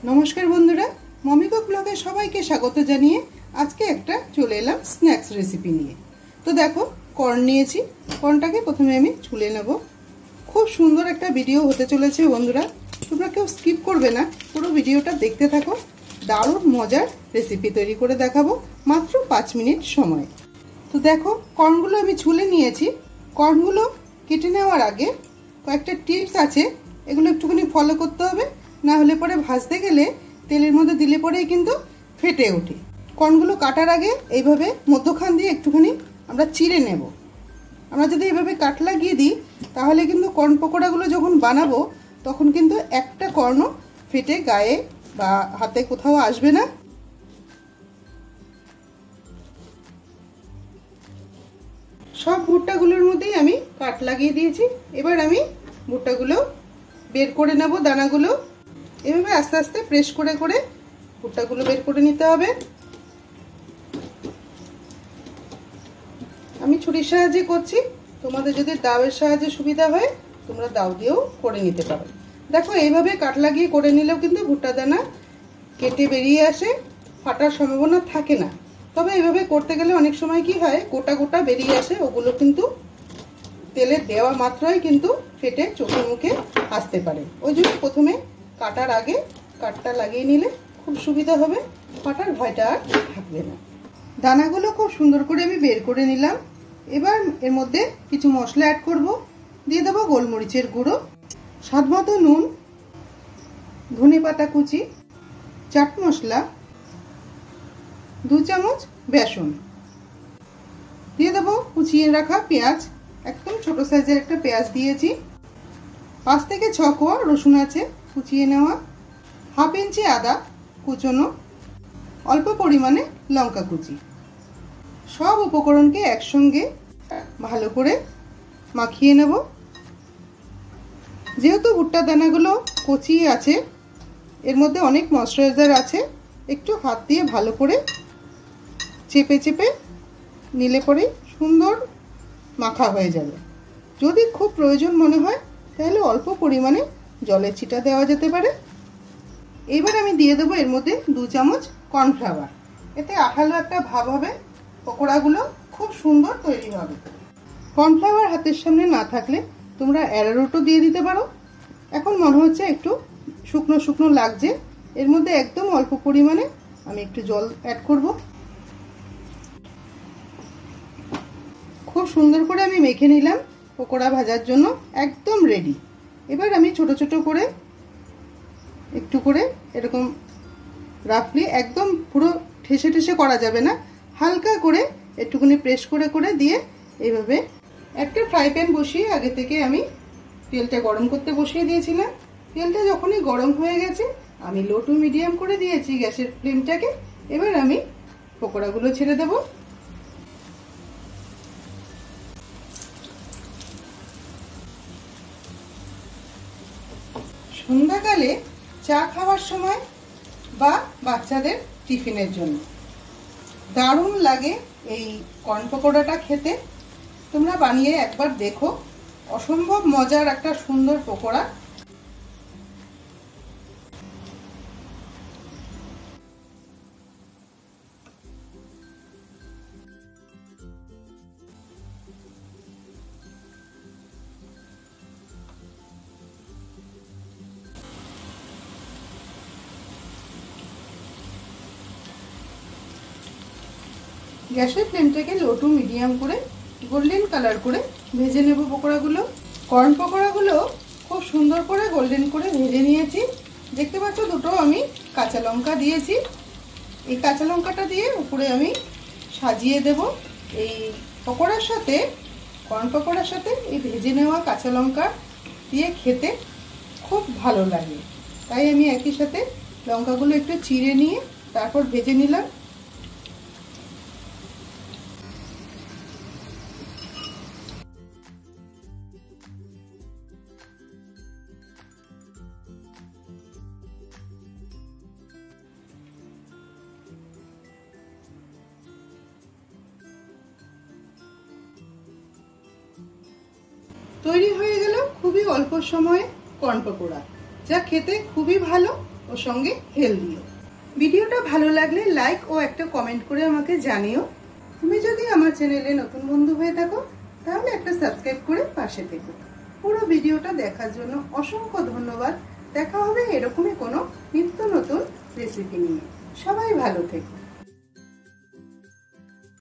नमस्कार बंधुरा mummy cook ब्लगे सबाइके स्वागत जानिए आज के एक चले एलाम स्नैक्स रेसिपि निये। तो देखो कॉर्न नियेछि, कॉर्नटाके प्रथमे आमि छुले नेब। खूब सुंदर एक भिडियो होते चलेছে बंधुरा, তোমরা কেউ स्किप करबे ना, पुरो भिडियोटा देखते थाको। दारुण मजार रेसिपि तैरी करे देखाबो मात्र 5 मिनट समय। तो देखो कॉर्नगुलो आमि छुले नियेछि। कॉर्नगुलो केटे नेওয়ার आगे कयेकटा टिप्स आछे, एगुलो एकटुखानि फलो करते होबे, ना होले परे भाजते गेले तेलेर मধ্যে दिले परेই किन्तु फेटे ओठे। कॉर्नगुलो काटार आगे এইভাবে মধ্যখান দিয়ে একটুখানি আমরা চিড়ে নেব। আমরা যদি এইভাবে কাট লাগিয়ে দিই তাহলে কিন্তু কর্ন পকোড়াগুলো যখন বানাবো তখন কিন্তু একটা কর্ন ফেটে গায়ে বা হাতে কোথাও আসবে না। সব ভুট্টাগুলোর মধ্যেই আমি কাট লাগিয়ে দিয়েছি। এবার আমি ভুট্টাগুলো বের করে নেব। দানাগুলো এভাবে আস্তে আস্তে প্রেস করে করে ভুট্টাগুলো বের করে নিতে হবে। আমি ছুরির সাহায্যে করছি, তোমাদের যদি দাওয়ের সাহায্যে সুবিধা হয় তোমরা দাও দিয়েও করে নিতে পারো। দেখো এইভাবে কাট লাগিয়ে করে নিলেও কিন্তু ভুট্টা দানা কেটে বেরিয়ে আসে, ফাটার সম্ভাবনা থাকে না। তবে এইভাবে করতে গেলে অনেক সময় কি হয় গোটা গোটা বেরিয়ে আসে, ওগুলো কিন্তু তেলে দেওয়া মাত্রই কিন্তু ফেটে চোখে মুখে আসতে পারে। ওই জন্য প্রথমে কাটার আগে কাটটা লাগিয়ে নিলে খুব সুবিধা হবে, ফাটার ভয়টা আর থাকবে না। দানাগুলো খুব সুন্দর করে আমি বের করে নিলাম। এবার এর মধ্যে কিছু মশলা অ্যাড করব। দিয়ে দেবো গোলমরিচের গুঁড়ো, স্বাদমতো নুন, ধনেপাতা কুচি, চাট মশলা, 2 চামচ বেসন, দিয়ে দেবো কুচিয়ে রাখা পেঁয়াজ, একদম ছোট সাইজের একটা পেঁয়াজ দিয়েছি, 5 থেকে 6 কোয়া রসুন আছে কুচিয়ে নেওয়া, 1/2 ইঞ্চি আদা কুচনো, অল্প পরিমাণে লঙ্কা কুচি। সব উপকরণকে একসঙ্গে ভালো করে মাখিয়ে নেব। যেহেতু ভুট্টা দানাগুলো কচি আছে, এর মধ্যে অনেক ময়েশ্চারাইজার আছে, একটু হাত দিয়ে ভালো করে চেপে চেপে নিলে পরে সুন্দর মাখা হয়ে যাবে। যদি খুব প্রয়োজন মনে হয় তাহলে অল্প পরিমাণে জলের ছিটা দেওয়া যেতে পারে। এইবার আমি দিয়ে দেবো এর মধ্যে 2 চামচ কর্নফ্লাওয়ার। এতে আঠালো একটা ভাব হবে, পকোড়াগুলো খুব সুন্দর তৈরি হবে। কর্নফ্লাওয়ার হাতের সামনে না থাকলে তোমরা অ্যারারুটও দিয়ে দিতে পারো। এখন মনে হচ্ছে একটু শুকনো শুকনো লাগছে, এর মধ্যে একদম অল্প পরিমাণে আমি একটু জল অ্যাড করব। খুব সুন্দর করে আমি মেখে নিলাম, পকোড়া ভাজার জন্য একদম রেডি। এবার আমি ছোট ছোট করে একটু করে এরকম রাফলি, একদম পুরো ঠেসে ঠেসে করা যাবে না, হালকা করে একটুখানি প্রেস করে করে দিয়ে এইভাবে একটা ফ্রাই প্যান বসিয়ে আগে থেকে আমি তেলটা গরম করতে বসিয়ে দিয়েছিলাম। তেলটা যখনই গরম হয়ে গেছে আমি লো টু মিডিয়াম করে দিয়েছি গ্যাসের ফ্লেমটাকে। এবার আমি পকোড়াগুলো ছেড়ে দেব। সন্ধ্যাকালে চা খাওয়ার সময় বা বাচ্চাদের টিফিনের জন্য দারুণ লাগে এই কর্ন পকোড়াটা খেতে। তোমরা বানিয়ে একবার দেখো, অসম্ভব মজার একটা সুন্দর পকোড়া। গ্যাসের ফ্লেমটাকে লো টু মিডিয়াম করে গোল্ডেন কালার করে ভেজে নেব পকোড়াগুলো। কর্ন পকোড়াগুলো খুব সুন্দর করে গোল্ডেন করে ভেজে নিয়েছি। দেখতে পাচ্ছ দুটো আমি কাঁচা লঙ্কা দিয়েছি। এই কাঁচা লঙ্কাটা দিয়ে উপরে আমি সাজিয়ে দেব। এই পকোড়ার সাথে, কর্ন পকোড়ার সাথে এই ভেজে নেওয়া কাঁচা লঙ্কা দিয়ে খেতে খুব ভালো লাগে, তাই আমি একই সাথে লঙ্কাগুলো একটু চিড়ে নিয়ে তারপর ভেজে নিলাম। তৈরি হয়ে গেল খুবই অল্প সময়ে কর্ন পকোড়া, যা খেতে খুবই ভালো ওর সঙ্গে হেলদিও। ভিডিওটা ভালো লাগলে লাইক ও একটা কমেন্ট করে আমাকে জানিও। তুমি যদি আমার চ্যানেলে নতুন বন্ধু হয়ে থাকো তাহলে একটা সাবস্ক্রাইব করে পাশে থেকো। পুরো ভিডিওটা দেখার জন্য অসংখ্য ধন্যবাদ। দেখা হবে এরকমই কোনো নিত্য নতুন রেসিপি নিয়ে। সবাই ভালো থেকো।